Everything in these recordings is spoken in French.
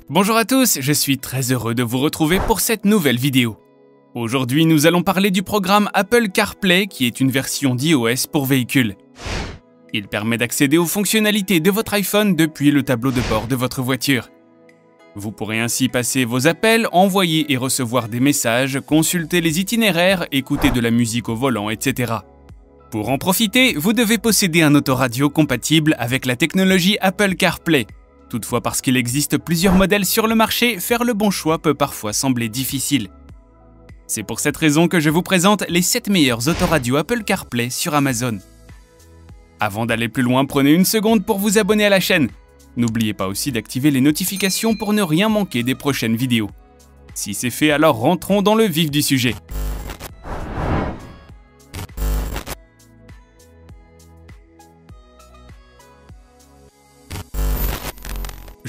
Bonjour à tous, je suis très heureux de vous retrouver pour cette nouvelle vidéo. Aujourd'hui, nous allons parler du programme Apple CarPlay qui est une version d'iOS pour véhicules. Il permet d'accéder aux fonctionnalités de votre iPhone depuis le tableau de bord de votre voiture. Vous pourrez ainsi passer vos appels, envoyer et recevoir des messages, consulter les itinéraires, écouter de la musique au volant, etc. Pour en profiter, vous devez posséder un autoradio compatible avec la technologie Apple CarPlay. Toutefois, parce qu'il existe plusieurs modèles sur le marché, faire le bon choix peut parfois sembler difficile. C'est pour cette raison que je vous présente les 7 meilleurs autoradios Apple CarPlay sur Amazon. Avant d'aller plus loin, prenez une seconde pour vous abonner à la chaîne. N'oubliez pas aussi d'activer les notifications pour ne rien manquer des prochaines vidéos. Si c'est fait, alors rentrons dans le vif du sujet.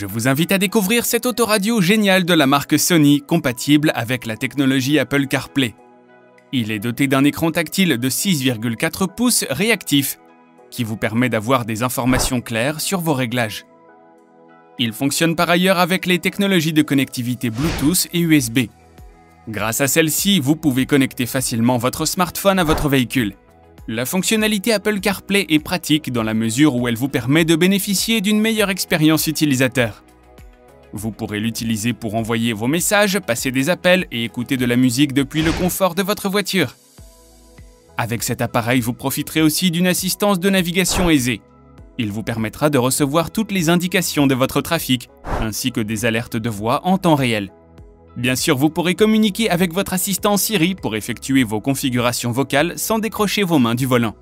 Je vous invite à découvrir cet autoradio génial de la marque Sony, compatible avec la technologie Apple CarPlay. Il est doté d'un écran tactile de 6,4 pouces réactif, qui vous permet d'avoir des informations claires sur vos réglages. Il fonctionne par ailleurs avec les technologies de connectivité Bluetooth et USB. Grâce à celle-ci, vous pouvez connecter facilement votre smartphone à votre véhicule. La fonctionnalité Apple CarPlay est pratique dans la mesure où elle vous permet de bénéficier d'une meilleure expérience utilisateur. Vous pourrez l'utiliser pour envoyer vos messages, passer des appels et écouter de la musique depuis le confort de votre voiture. Avec cet appareil, vous profiterez aussi d'une assistance de navigation aisée. Il vous permettra de recevoir toutes les indications de votre trafic, ainsi que des alertes de voix en temps réel. Bien sûr, vous pourrez communiquer avec votre assistant Siri pour effectuer vos configurations vocales sans décrocher vos mains du volant.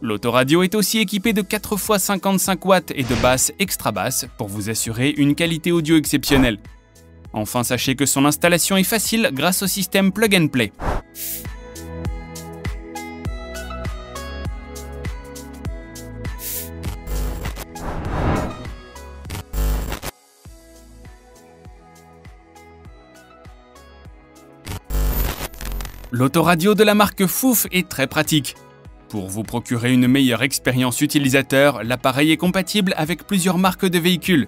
L'autoradio est aussi équipé de 4x55 watts et de basse extra basse pour vous assurer une qualité audio exceptionnelle. Enfin, sachez que son installation est facile grâce au système Plug and Play. L'autoradio de la marque Fouf est très pratique. Pour vous procurer une meilleure expérience utilisateur, l'appareil est compatible avec plusieurs marques de véhicules.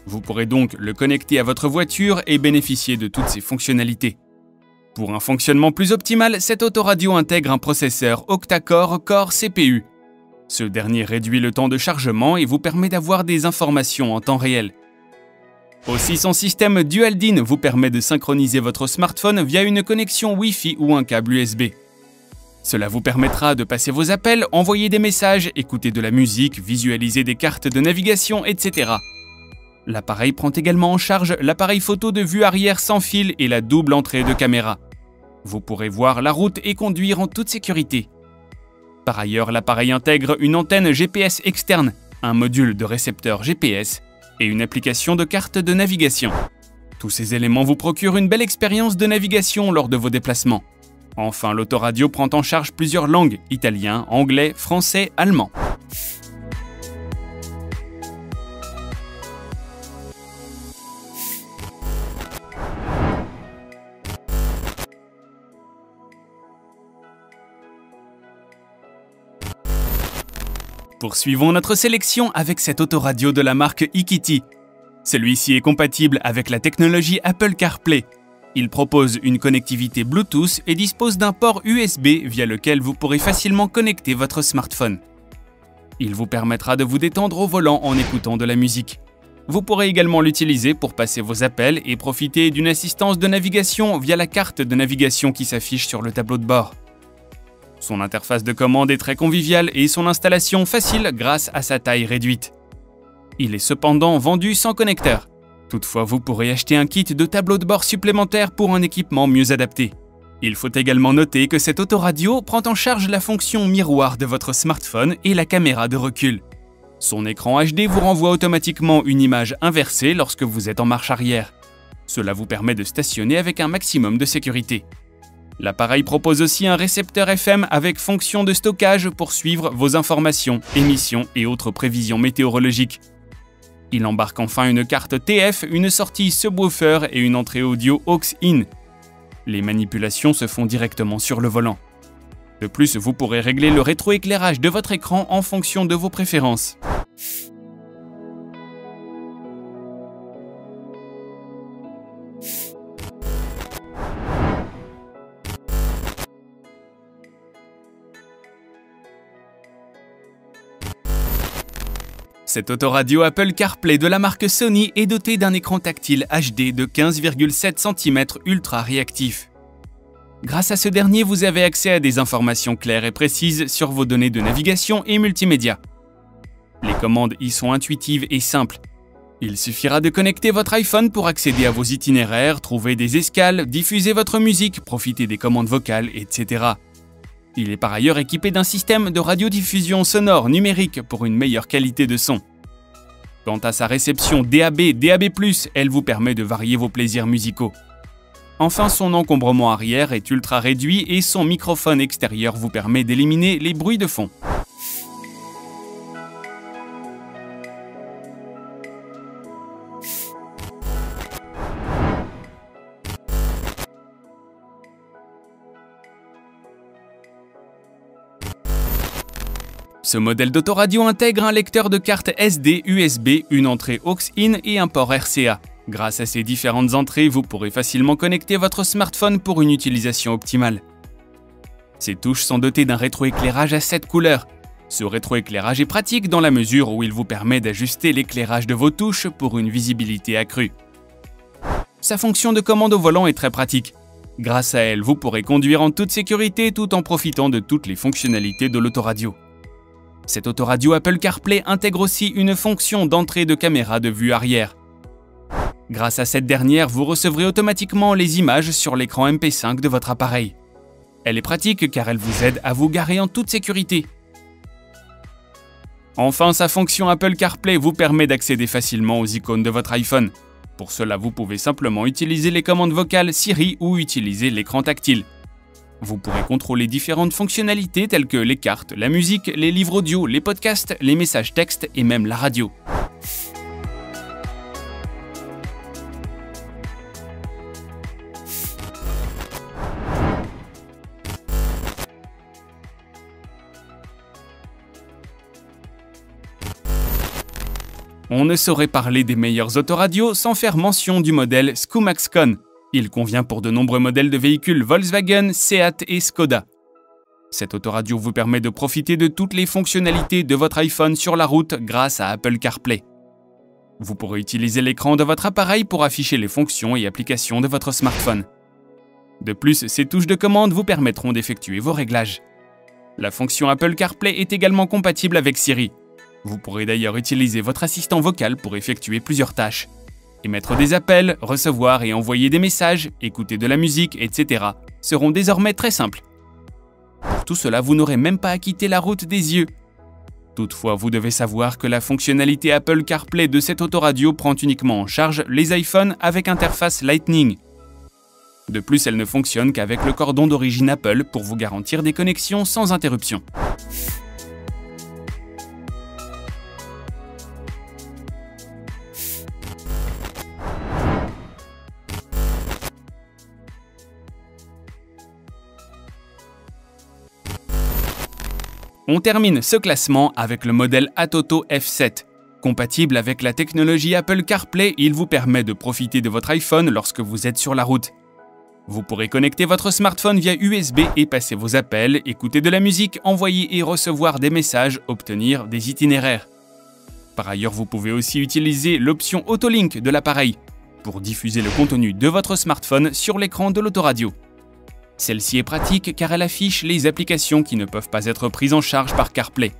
Vous pourrez donc le connecter à votre voiture et bénéficier de toutes ses fonctionnalités. Pour un fonctionnement plus optimal, cet autoradio intègre un processeur octa-core Core CPU. Ce dernier réduit le temps de chargement et vous permet d'avoir des informations en temps réel. Aussi, son système Dual DIN vous permet de synchroniser votre smartphone via une connexion Wi-Fi ou un câble USB. Cela vous permettra de passer vos appels, envoyer des messages, écouter de la musique, visualiser des cartes de navigation, etc. L'appareil prend également en charge l'appareil photo de vue arrière sans fil et la double entrée de caméra. Vous pourrez voir la route et conduire en toute sécurité. Par ailleurs, l'appareil intègre une antenne GPS externe, un module de récepteur GPS, et une application de carte de navigation. Tous ces éléments vous procurent une belle expérience de navigation lors de vos déplacements. Enfin, l'autoradio prend en charge plusieurs langues, italien, anglais, français, allemand. Poursuivons notre sélection avec cet autoradio de la marque eKitty. Celui-ci est compatible avec la technologie Apple CarPlay. Il propose une connectivité Bluetooth et dispose d'un port USB via lequel vous pourrez facilement connecter votre smartphone. Il vous permettra de vous détendre au volant en écoutant de la musique. Vous pourrez également l'utiliser pour passer vos appels et profiter d'une assistance de navigation via la carte de navigation qui s'affiche sur le tableau de bord. Son interface de commande est très conviviale et son installation facile grâce à sa taille réduite. Il est cependant vendu sans connecteur. Toutefois, vous pourrez acheter un kit de tableau de bord supplémentaire pour un équipement mieux adapté. Il faut également noter que cet autoradio prend en charge la fonction miroir de votre smartphone et la caméra de recul. Son écran HD vous renvoie automatiquement une image inversée lorsque vous êtes en marche arrière. Cela vous permet de stationner avec un maximum de sécurité. L'appareil propose aussi un récepteur FM avec fonction de stockage pour suivre vos informations, émissions et autres prévisions météorologiques. Il embarque enfin une carte TF, une sortie subwoofer et une entrée audio aux-in. Les manipulations se font directement sur le volant. De plus, vous pourrez régler le rétroéclairage de votre écran en fonction de vos préférences. Cette autoradio Apple CarPlay de la marque Sony est dotée d'un écran tactile HD de 15,7 cm ultra réactif. Grâce à ce dernier, vous avez accès à des informations claires et précises sur vos données de navigation et multimédia. Les commandes y sont intuitives et simples. Il suffira de connecter votre iPhone pour accéder à vos itinéraires, trouver des escales, diffuser votre musique, profiter des commandes vocales, etc. Il est par ailleurs équipé d'un système de radiodiffusion sonore numérique pour une meilleure qualité de son. Quant à sa réception DAB, DAB+, elle vous permet de varier vos plaisirs musicaux. Enfin, son encombrement arrière est ultra réduit et son microphone extérieur vous permet d'éliminer les bruits de fond. Ce modèle d'autoradio intègre un lecteur de carte SD, USB, une entrée aux-in et un port RCA. Grâce à ces différentes entrées, vous pourrez facilement connecter votre smartphone pour une utilisation optimale. Ces touches sont dotées d'un rétroéclairage à 7 couleurs. Ce rétroéclairage est pratique dans la mesure où il vous permet d'ajuster l'éclairage de vos touches pour une visibilité accrue. Sa fonction de commande au volant est très pratique. Grâce à elle, vous pourrez conduire en toute sécurité tout en profitant de toutes les fonctionnalités de l'autoradio. Cette autoradio Apple CarPlay intègre aussi une fonction d'entrée de caméra de vue arrière. Grâce à cette dernière, vous recevrez automatiquement les images sur l'écran MP5 de votre appareil. Elle est pratique car elle vous aide à vous garer en toute sécurité. Enfin, sa fonction Apple CarPlay vous permet d'accéder facilement aux icônes de votre iPhone. Pour cela, vous pouvez simplement utiliser les commandes vocales Siri ou utiliser l'écran tactile. Vous pourrez contrôler différentes fonctionnalités telles que les cartes, la musique, les livres audio, les podcasts, les messages textes et même la radio. On ne saurait parler des meilleures autoradios sans faire mention du modèle SCUMAXCON. Il convient pour de nombreux modèles de véhicules Volkswagen, Seat et Skoda. Cette autoradio vous permet de profiter de toutes les fonctionnalités de votre iPhone sur la route grâce à Apple CarPlay. Vous pourrez utiliser l'écran de votre appareil pour afficher les fonctions et applications de votre smartphone. De plus, ces touches de commande vous permettront d'effectuer vos réglages. La fonction Apple CarPlay est également compatible avec Siri. Vous pourrez d'ailleurs utiliser votre assistant vocal pour effectuer plusieurs tâches. Émettre des appels, recevoir et envoyer des messages, écouter de la musique, etc. seront désormais très simples. Pour tout cela, vous n'aurez même pas à quitter la route des yeux. Toutefois, vous devez savoir que la fonctionnalité Apple CarPlay de cette autoradio prend uniquement en charge les iPhones avec interface Lightning. De plus, elle ne fonctionne qu'avec le cordon d'origine Apple pour vous garantir des connexions sans interruption. On termine ce classement avec le modèle ATOTO F7. Compatible avec la technologie Apple CarPlay, il vous permet de profiter de votre iPhone lorsque vous êtes sur la route. Vous pourrez connecter votre smartphone via USB et passer vos appels, écouter de la musique, envoyer et recevoir des messages, obtenir des itinéraires. Par ailleurs, vous pouvez aussi utiliser l'option Autolink de l'appareil pour diffuser le contenu de votre smartphone sur l'écran de l'autoradio. Celle-ci est pratique car elle affiche les applications qui ne peuvent pas être prises en charge par CarPlay.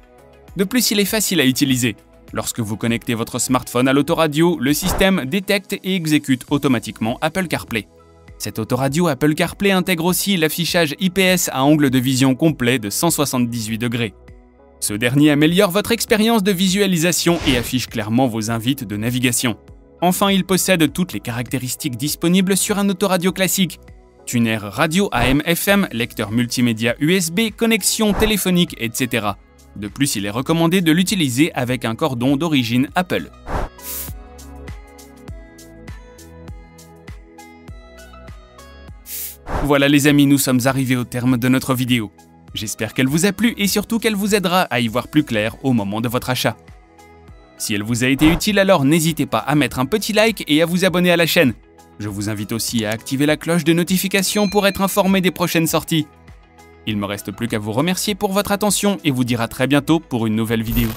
De plus, il est facile à utiliser. Lorsque vous connectez votre smartphone à l'autoradio, le système détecte et exécute automatiquement Apple CarPlay. Cette autoradio Apple CarPlay intègre aussi l'affichage IPS à angle de vision complet de 178 degrés. Ce dernier améliore votre expérience de visualisation et affiche clairement vos invites de navigation. Enfin, il possède toutes les caractéristiques disponibles sur un autoradio classique. Tuner radio AM/FM, lecteur multimédia USB, connexion téléphonique, etc. De plus, il est recommandé de l'utiliser avec un cordon d'origine Apple. Voilà les amis, nous sommes arrivés au terme de notre vidéo. J'espère qu'elle vous a plu et surtout qu'elle vous aidera à y voir plus clair au moment de votre achat. Si elle vous a été utile, alors n'hésitez pas à mettre un petit like et à vous abonner à la chaîne. Je vous invite aussi à activer la cloche de notification pour être informé des prochaines sorties. Il ne me reste plus qu'à vous remercier pour votre attention et vous dire à très bientôt pour une nouvelle vidéo.